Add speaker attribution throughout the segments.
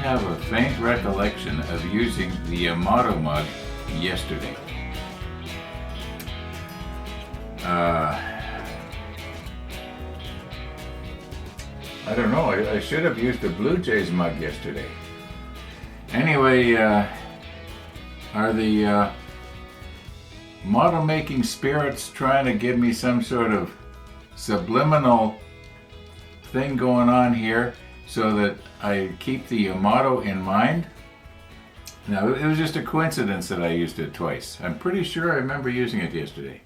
Speaker 1: have a faint recollection of using the Yamato mug yesterday. I don't know, I should have used a Blue Jays mug yesterday. Anyway, are the model making spirits trying to give me some sort of subliminal thing going on here so that I keep the Yamato in mind? Now, it was just a coincidence that I used it twice. I'm pretty sure I remember using it yesterday.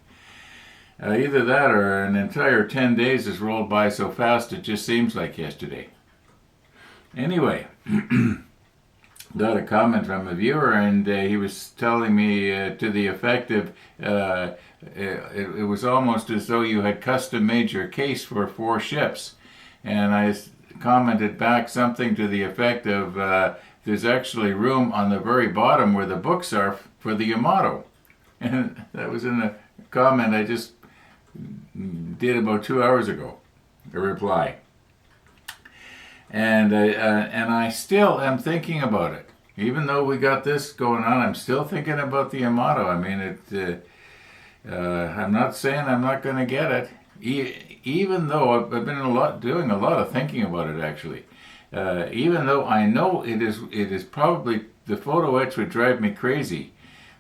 Speaker 1: Either that or an entire 10 days has rolled by so fast it just seems like yesterday. Anyway, got a comment from a viewer, and he was telling me to the effect of it was almost as though you had custom made your case for 4 ships. And I commented back something to the effect of there's actually room on the very bottom where the books are for the Yamato. And that was in a comment I just did about 2 hours ago, a reply. And I still am thinking about it. Even though we got this going on, I'm still thinking about the Yamato. I mean, I'm not saying I'm not going to get it. Even though I've been doing a lot of thinking about it, actually. Even though I know it is probably, the photo etch would drive me crazy.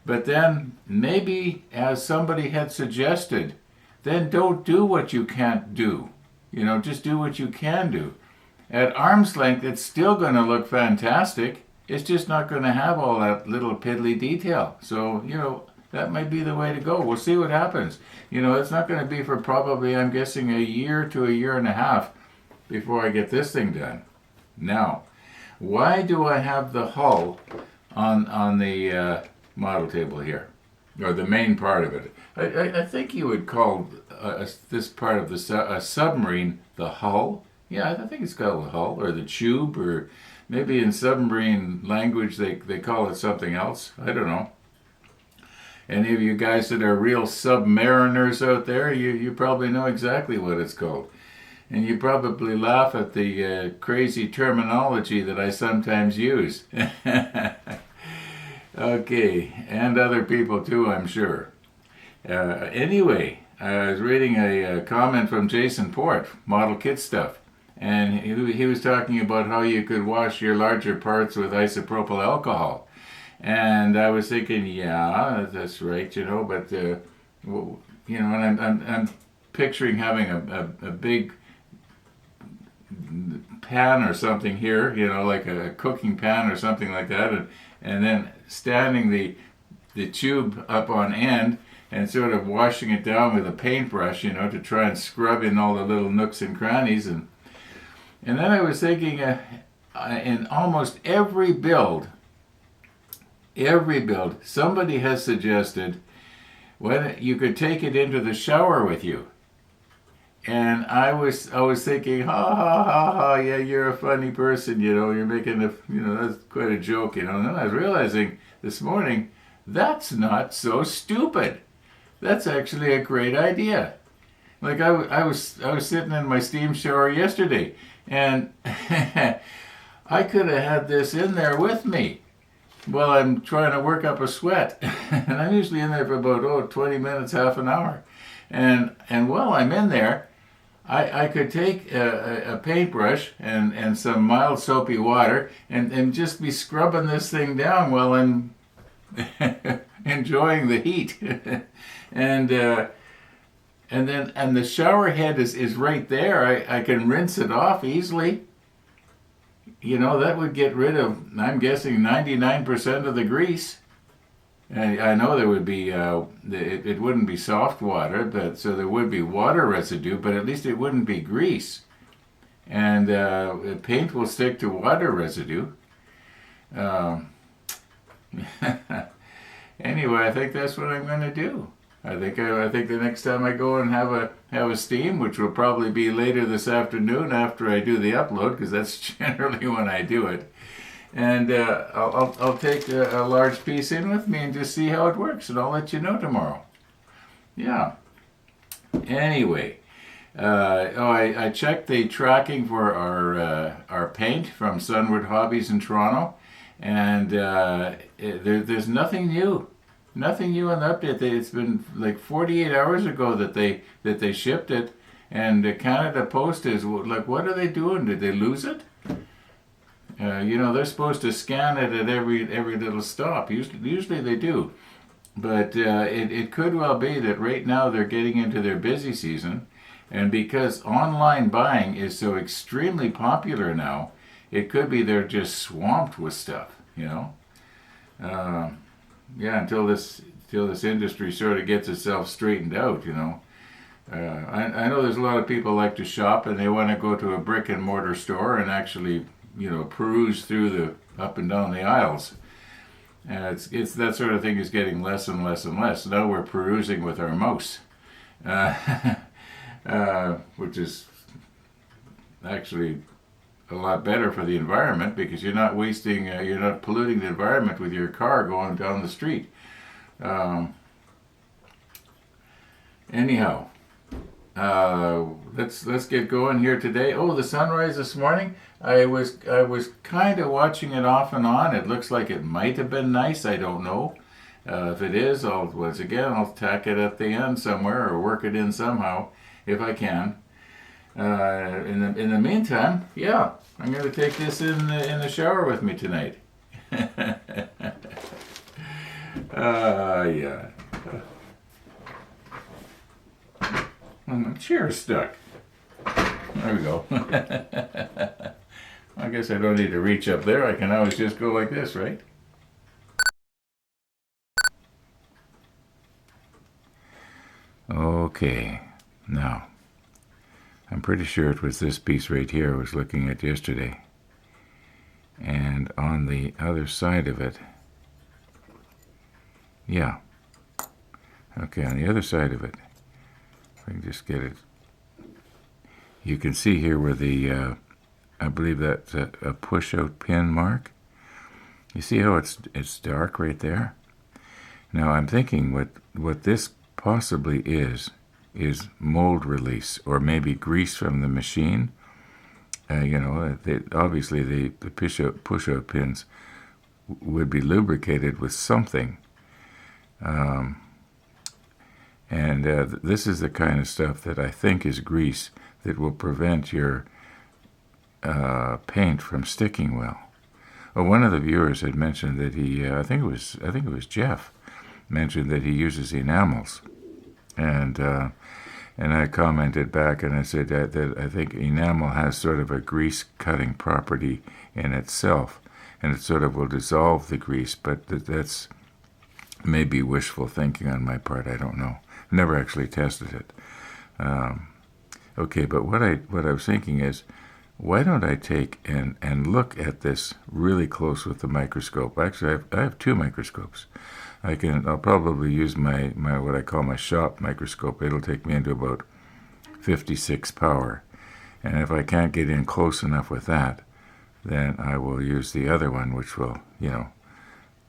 Speaker 1: But then maybe, as somebody had suggested, then don't do what you can't do. You know, just do what you can do. At arm's length, it's still going to look fantastic. It's just not going to have all that little piddly detail. So, you know, that might be the way to go. We'll see what happens. You know, it's not going to be for probably, I'm guessing, a year to a year and a half before I get this thing done. Now, why do I have the hull on the model table here? Or the main part of it. I think you would call this part of a submarine the hull. Yeah, I think it's called the hull, or the tube, or maybe in submarine language they call it something else. I don't know. Any of you guys that are real submariners out there, you probably know exactly what it's called. And you probably laugh at the crazy terminology that I sometimes use. Okay, and other people too, I'm sure. Anyway, I was reading a comment from Jason Port, Model Kit Stuff, and he was talking about how you could wash your larger parts with isopropyl alcohol. And I was thinking, yeah, that's right, you know, but, you know, and I'm picturing having a big pan or something here, you know, like a cooking pan or something like that, and then standing the tube up on end and sort of washing it down with a paintbrush, you know, to try and scrub in all the little nooks and crannies. And then I was thinking, in almost every build, somebody has suggested when you could take it into the shower with you. And I was thinking, ha ha ha ha, yeah, you're a funny person, you know, you're making that's quite a joke, you know. And then I was realizing this morning, that's not so stupid. That's actually a great idea. Like I was sitting in my steam shower yesterday, and I could have had this in there with me while I'm trying to work up a sweat. And I'm usually in there for about 20 minutes, half an hour. And while I'm in there, I could take a paintbrush and some mild soapy water and just be scrubbing this thing down while I'm enjoying the heat. and the shower head is right there. I can rinse it off easily. You know, that would get rid of, I'm guessing, 99% of the grease. I know there would be, it wouldn't be soft water, but so there would be water residue, but at least it wouldn't be grease. And paint will stick to water residue. Anyway, I think that's what I'm going to do. I think the next time I go and have a steam, which will probably be later this afternoon after I do the upload, because that's generally when I do it. And I'll take a large piece in with me and just see how it works, and I'll let you know tomorrow. Yeah. Anyway, I checked the tracking for our paint from Sunwood Hobbies in Toronto, and there's nothing new. Nothing new on the update. It's been like 48 hours ago that they shipped it, and Canada Post is like, what are they doing? Did they lose it? They're supposed to scan it at every little stop. Usually they do, but it could well be that right now they're getting into their busy season, and because online buying is so extremely popular now, it could be they're just swamped with stuff. Yeah, until this industry sort of gets itself straightened out. I know there's a lot of people like to shop and they want to go to a brick and mortar store and actually peruse through the up and down the aisles. It's that sort of thing is getting less and less and less. Now we're perusing with our mouse, which is actually a lot better for the environment because you're not polluting the environment with your car going down the street. Anyhow, let's get going here today. Oh, the sunrise this morning. I was kind of watching it off and on. It looks like it might have been nice. I don't know. If it is, I'll tack it at the end somewhere or work it in somehow if I can. In the meantime, yeah, I'm going to take this in the shower with me tonight. Yeah. My chair's stuck. There we go. I guess I don't need to reach up there. I can always just go like this, right? Okay. Now, I'm pretty sure it was this piece right here I was looking at yesterday. And on the other side of it, yeah. Okay, on the other side of it, if I can just get it, you can see here where the, I believe that's a push-out pin mark. You see how it's dark right there? Now I'm thinking what this possibly is mold release or maybe grease from the machine. Obviously the push-out pins would be lubricated with something. This is the kind of stuff that I think is grease that will prevent your paint from sticking well. Well, one of the viewers had mentioned that I think it was Jeff, mentioned that he uses enamels, and I commented back and I said that I think enamel has sort of a grease cutting property in itself, and it sort of will dissolve the grease, but that's maybe wishful thinking on my part. I don't know. Never actually tested it. Okay, but what I was thinking is, why don't I take and look at this really close with the microscope? Actually, I have two microscopes. I'll probably use my what I call my shop microscope. It'll take me into about 56 power. And if I can't get in close enough with that, then I will use the other one, which will,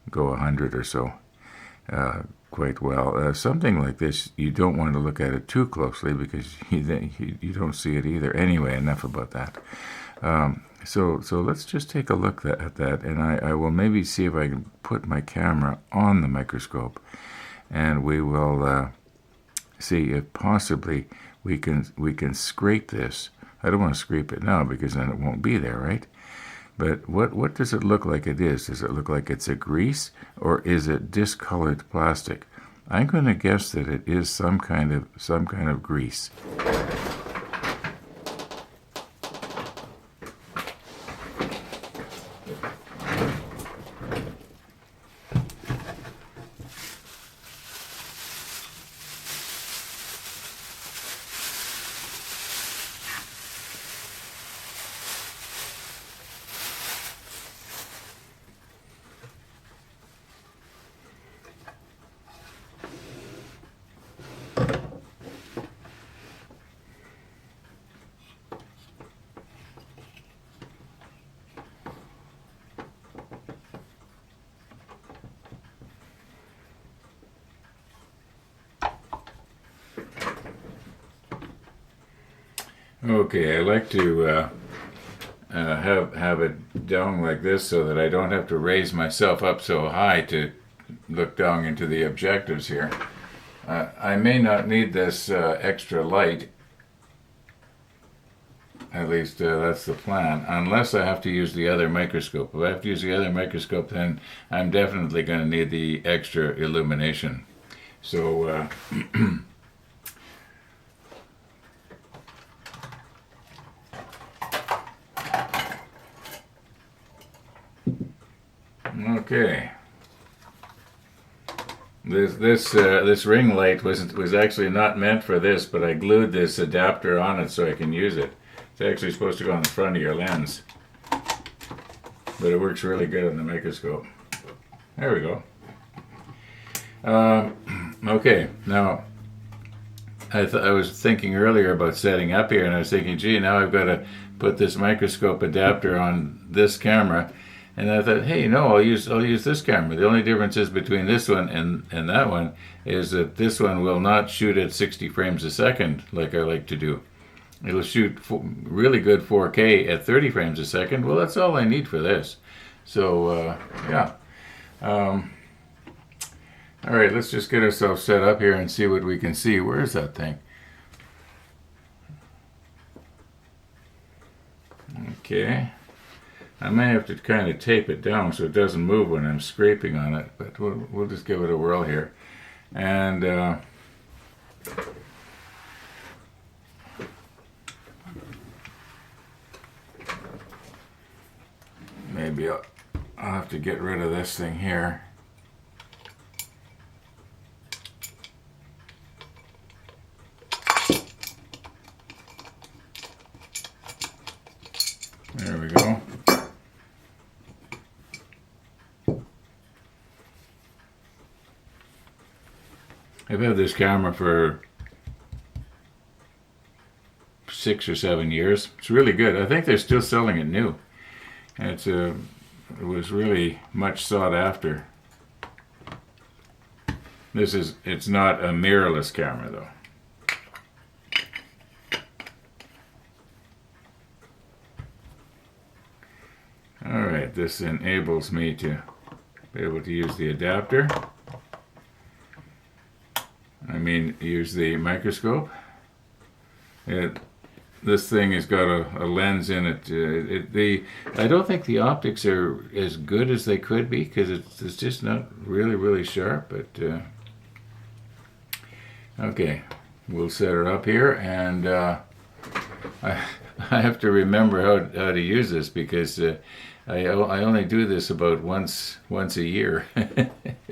Speaker 1: go 100 or so. Quite well. Something like this, you don't want to look at it too closely because you don't see it either. Anyway, enough about that. So let's just take a look at that, and I will maybe see if I can put my camera on the microscope, and we will see if possibly we can scrape this. I don't want to scrape it now because then it won't be there, right? But what does it look like it is? Does it look like it's a grease, or is it discolored plastic? I'm going to guess that it is some kind of grease. Okay, I like to have it down like this so that I don't have to raise myself up so high to look down into the objectives here. I may not need this extra light. At least that's the plan, unless I have to use the other microscope. If I have to use the other microscope, then I'm definitely going to need the extra illumination. So, okay. This ring light was actually not meant for this, but I glued this adapter on it so I can use it. It's actually supposed to go on the front of your lens, but it works really good on the microscope. There we go. Okay, now I was thinking earlier about setting up here, and I was thinking, gee, now I've got to put this microscope adapter on this camera. And I thought, hey, no, I'll use this camera. The only difference is between this one and that one is that this one will not shoot at 60 frames a second like I like to do. It'll shoot really good 4K at 30 frames a second. Well, that's all I need for this. So, yeah. All right, let's just get ourselves set up here and see what we can see. Where is that thing? Okay. I may have to kind of tape it down so it doesn't move when I'm scraping on it, but we'll just give it a whirl here. And maybe I'll have to get rid of this thing here. There we go. I've had this camera for 6 or 7 years. It's really good. I think they're still selling it new. And it was really much sought after. It's not a mirrorless camera though. Alright, this enables me to be able to use the adapter. I mean, use the microscope. This thing has got a lens in it. I don't think the optics are as good as they could be because it's just not really sharp. But okay, we'll set it up here, and I have to remember how to use this because I only do this about once a year.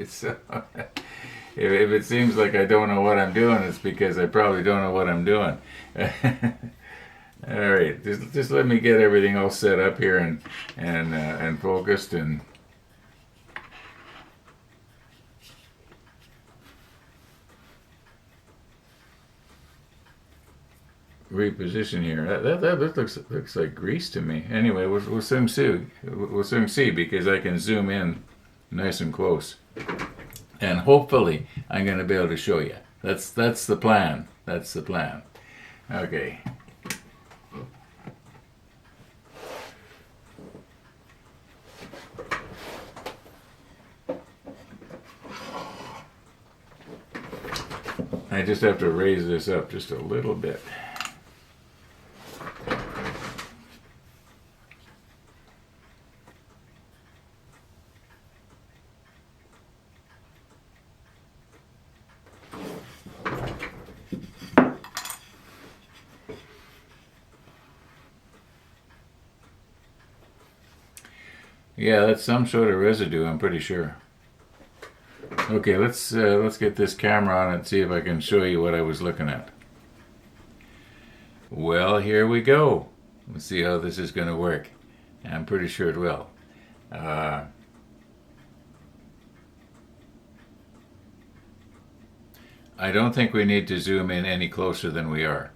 Speaker 1: So, if it seems like I don't know what I'm doing, it's because I probably don't know what I'm doing. All right, just let me get everything all set up here and focused and. Reposition here. That looks like grease to me. Anyway, we'll soon see. We'll soon see because I can zoom in nice and close, and hopefully I'm going to be able to show you. That's the plan. That's the plan. Okay. I just have to raise this up just a little bit. Yeah, that's some sort of residue, I'm pretty sure. Okay, let's get this camera on and see if I can show you what I was looking at. Well, here we go. Let's see how this is going to work. I'm pretty sure it will. I don't think we need to zoom in any closer than we are.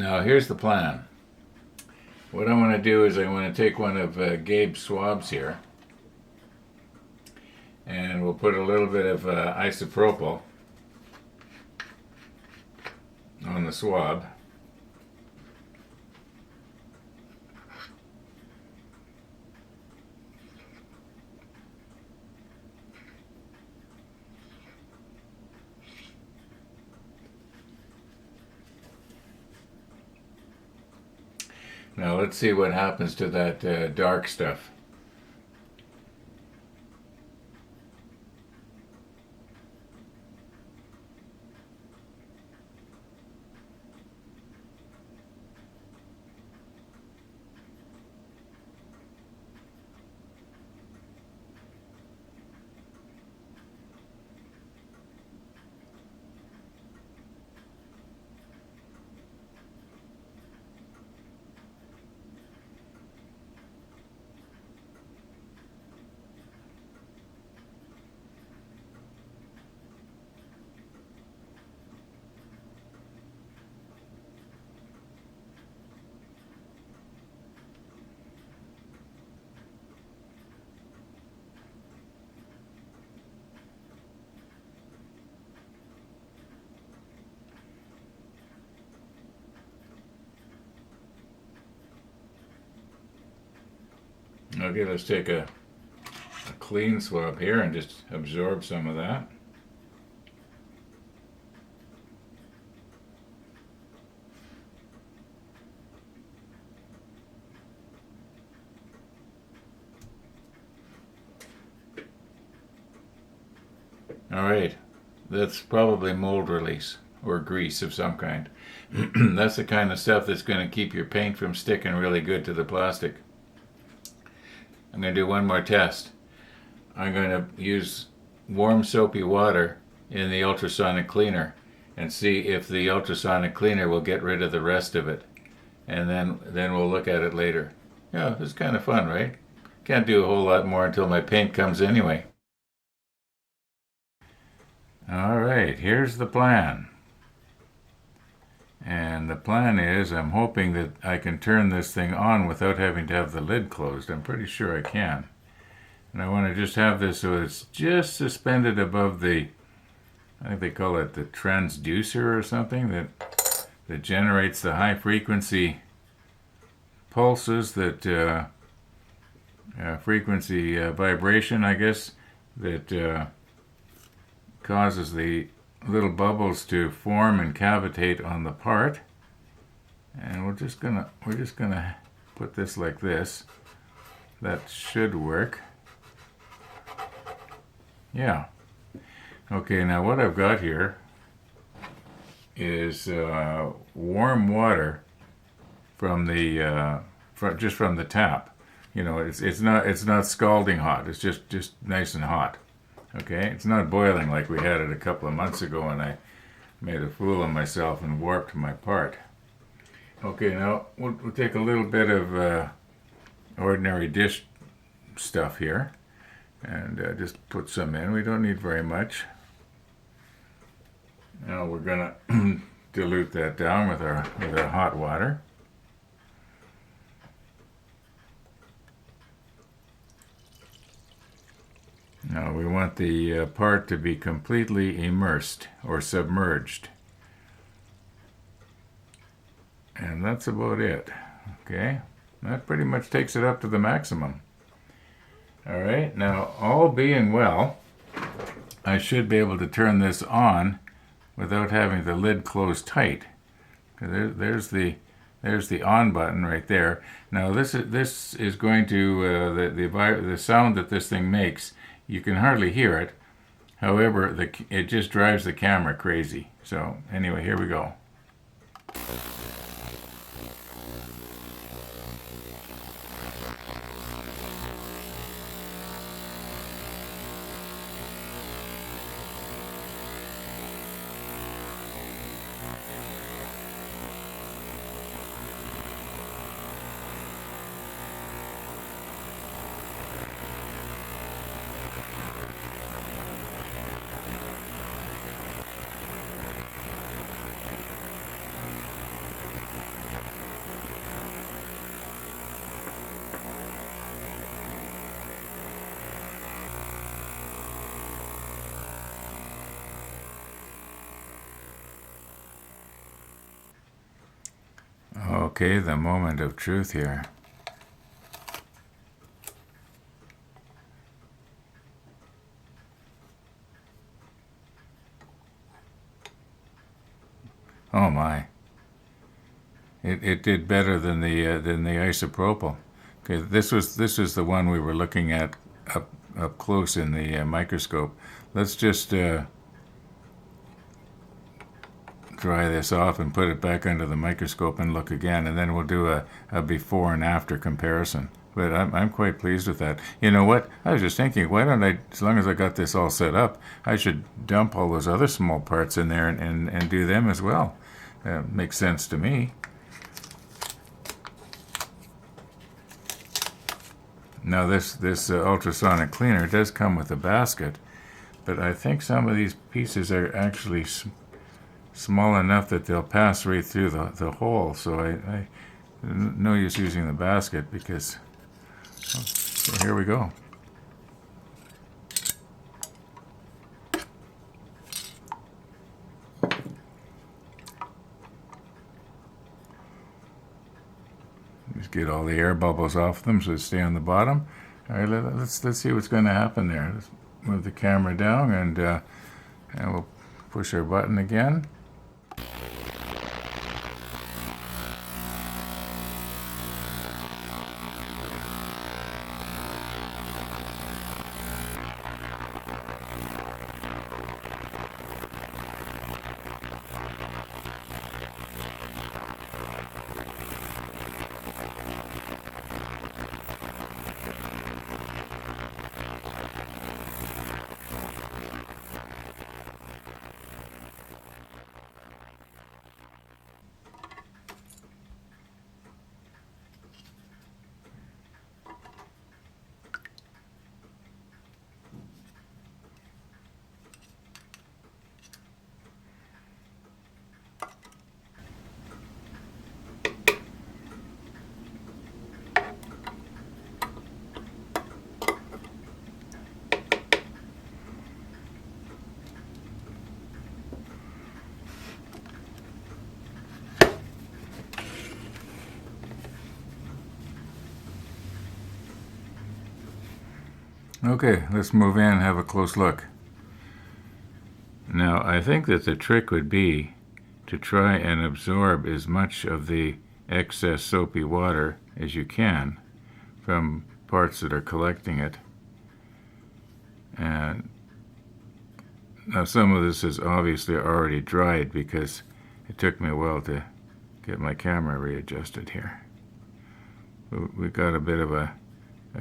Speaker 1: Now here's the plan. What I want to do is I want to take one of Gabe's swabs here, and we'll put a little bit of isopropyl on the swab. Now let's see what happens to that dark stuff. Okay, let's take a clean swab here and just absorb some of that. All right, that's probably mold release or grease of some kind. That's the kind of stuff that's going to keep your paint from sticking really good to the plastic. I'm going to do one more test. I'm going to use warm soapy water in the ultrasonic cleaner and see if the ultrasonic cleaner will get rid of the rest of it. And then we'll look at it later. Yeah, it's kind of fun, right? Can't do a whole lot more until my paint comes anyway. All right, here's the plan. And the plan is, I'm hoping that I can turn this thing on without having to have the lid closed. I'm pretty sure I can. And I want to just have this so it's just suspended above the, I think they call it the transducer or something, that generates the high frequency pulses, that frequency vibration, I guess, that causes the little bubbles to form and cavitate on the part. And we're just gonna put this like this. That should work. Yeah. Okay, now what I've got here is warm water from the just from the tap. You know, it's not scalding hot. It's just nice and hot. Okay, it's not boiling like we had it a couple of months ago when I made a fool of myself and warped my part. Okay, now we'll take a little bit of ordinary dish stuff here and just put some in. We don't need very much. Now we're gonna dilute that down with our hot water. Now we want the part to be completely immersed or submerged. And that's about it. Okay, that pretty much takes it up to the maximum. All right, now all being well, I should be able to turn this on without having the lid closed tight. There's the on button right there. Now this is going to the sound that this thing makes. You can hardly hear it. However, it just drives the camera crazy. So anyway, here we go. Okay, the moment of truth here. Oh my! It did better than the isopropyl. Okay, this was the one we were looking at up close in the microscope. Let's just dry this off and put it back under the microscope and look again, and then we'll do a before and after comparison. But I'm quite pleased with that. You know what? I was just thinking, why don't I, as long as I got this all set up, I should dump all those other small parts in there and do them as well. Makes sense to me. Now this ultrasonic cleaner does come with a basket, but I think some of these pieces are actually small enough that they'll pass right through the hole. So I no use using the basket because. So here we go. Just get all the air bubbles off them so they stay on the bottom. All right, let's see what's going to happen there. Let's move the camera down and we'll push our button again. Okay, let's move in and have a close look. Now, I think that the trick would be to try and absorb as much of the excess soapy water as you can from parts that are collecting it. And now some of this is obviously already dried because it took me a while to get my camera readjusted here. We've got a bit of a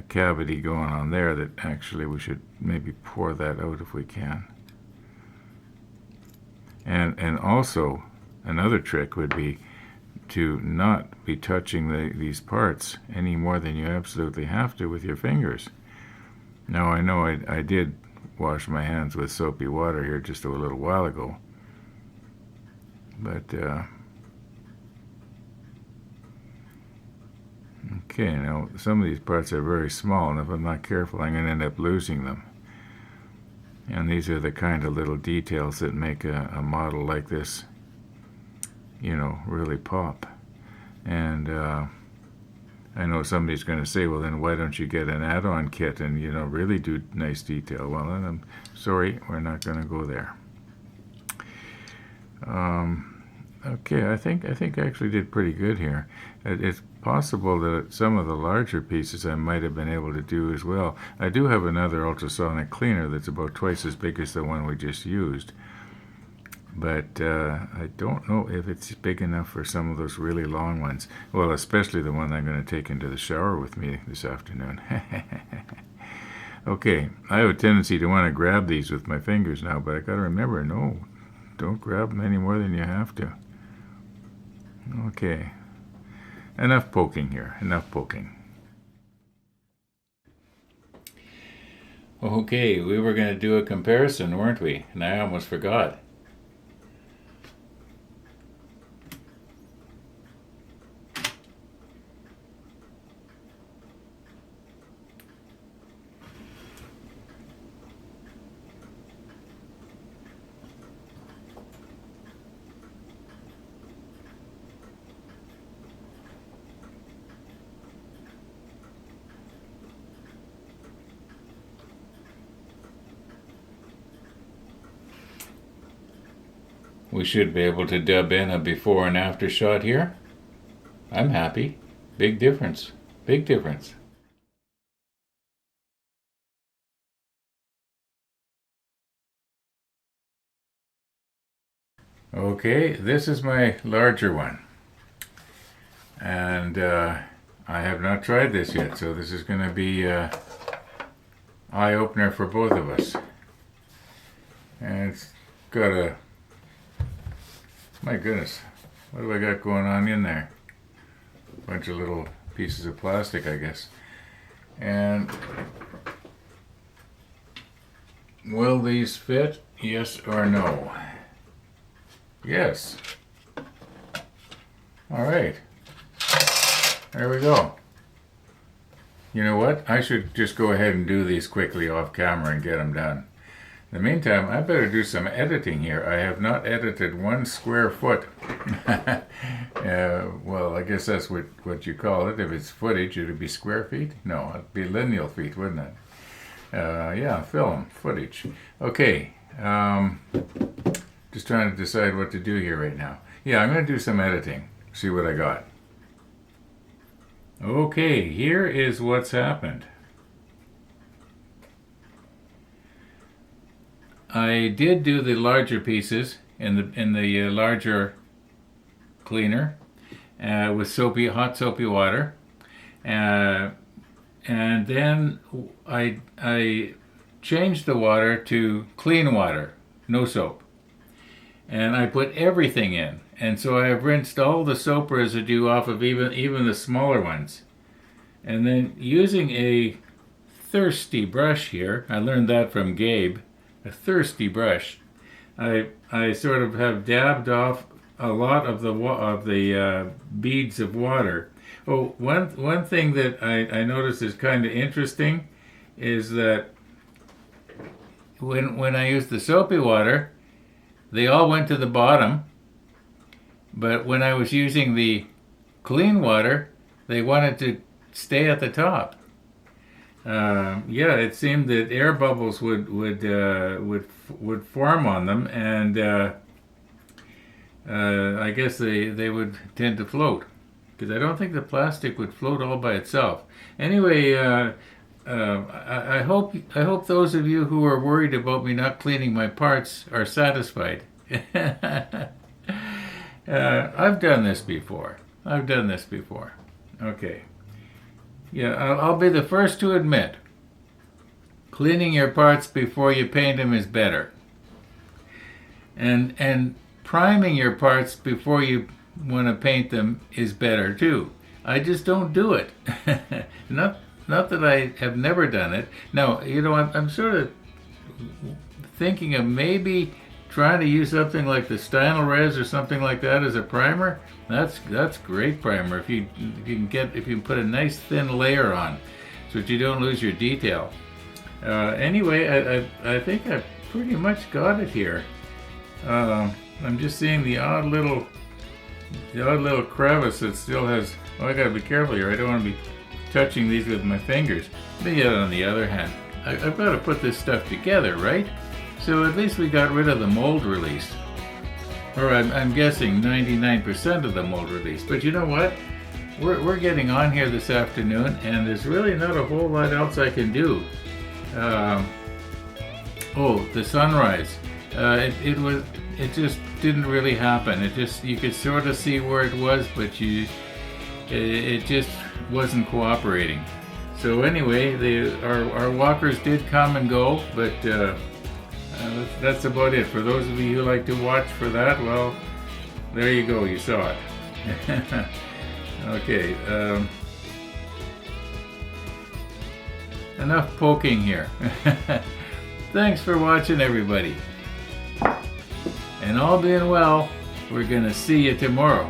Speaker 1: cavity going on there that actually we should maybe pour that out if we can. And also another trick would be to not be touching these parts any more than you absolutely have to with your fingers. Now I know I did wash my hands with soapy water here just a little while ago, but okay, now some of these parts are very small, and if I'm not careful I'm going to end up losing them. And these are the kind of little details that make a model like this, you know, really pop. And I know somebody's going to say, well, then why don't you get an add-on kit and, you know, really do nice detail? Well, then I'm sorry, we're not going to go there. Okay, I think I actually did pretty good here. It's possible that some of the larger pieces I might have been able to do as well. I do have another ultrasonic cleaner that's about twice as big as the one we just used. But I don't know if it's big enough for some of those really long ones. Well, especially the one I'm going to take into the shower with me this afternoon. Okay, I have a tendency to want to grab these with my fingers now, but I got to remember, no, don't grab them any more than you have to. Okay, enough poking here, enough poking. Okay, we were going to do a comparison, weren't we? And I almost forgot. we should be able to dub in a before and after shot here. I'm happy. Big difference. Big difference. Okay, this is my larger one. And I have not tried this yet, so this is going to be an eye-opener for both of us. And it's got a... My goodness, what have I got going on in there? A bunch of little pieces of plastic, I guess. And will these fit? Yes or no? Yes. All right. There we go. You know what? I should just go ahead and do these quickly off camera and get them done. In the meantime, I better do some editing here. I have not edited 1 square foot. Well, I guess that's what you call it. If it's footage, it'd be square feet? No, it'd be lineal feet, wouldn't it? Yeah, film, footage. Okay. Just trying to decide what to do here right now. Yeah, I'm going to do some editing. See what I got. Okay, here is what's happened. I did do the larger pieces in the larger cleaner with hot soapy water, and then I changed the water to clean water, no soap, and I put everything in. And so I have rinsed all the soap residue off of even the smaller ones. And then using a thirsty brush here, I learned that from Gabe, a thirsty brush, I sort of have dabbed off a lot of the beads of water. Oh, one thing that I noticed is kind of interesting is that when I used the soapy water, they all went to the bottom. But when I was using the clean water, they wanted to stay at the top. Yeah, it seemed that air bubbles would form on them, and I guess they would tend to float, because I don't think the plastic would float all by itself. Anyway, I hope those of you who are worried about me not cleaning my parts are satisfied. I've done this before. Okay. Yeah, I'll be the first to admit, cleaning your parts before you paint them is better. And priming your parts before you want to paint them is better too. I just don't do it. Not that I have never done it. No, you know, I'm sort of thinking of maybe trying to use something like the Stynylrez or something like that as a primer. That's great primer if you can put a nice thin layer on, so that you don't lose your detail. Anyway, I think I've pretty much got it here. I'm just seeing the odd little crevice that still has. Oh, I gotta be careful here. I don't want to be touching these with my fingers. But yet on the other hand, I've got to put this stuff together, right? So at least we got rid of the mold release. Or I'm guessing 99% of the mold release. But you know what? We're getting on here this afternoon, and there's really not a whole lot else I can do. Oh, the sunrise. It just didn't really happen. You could sort of see where it was, but it just wasn't cooperating. So anyway, our walkers did come and go, but that's about it. For those of you who like to watch for that, well, there you go, you saw it. Okay, enough poking here. Thanks for watching, everybody. And all being well, we're gonna see you tomorrow.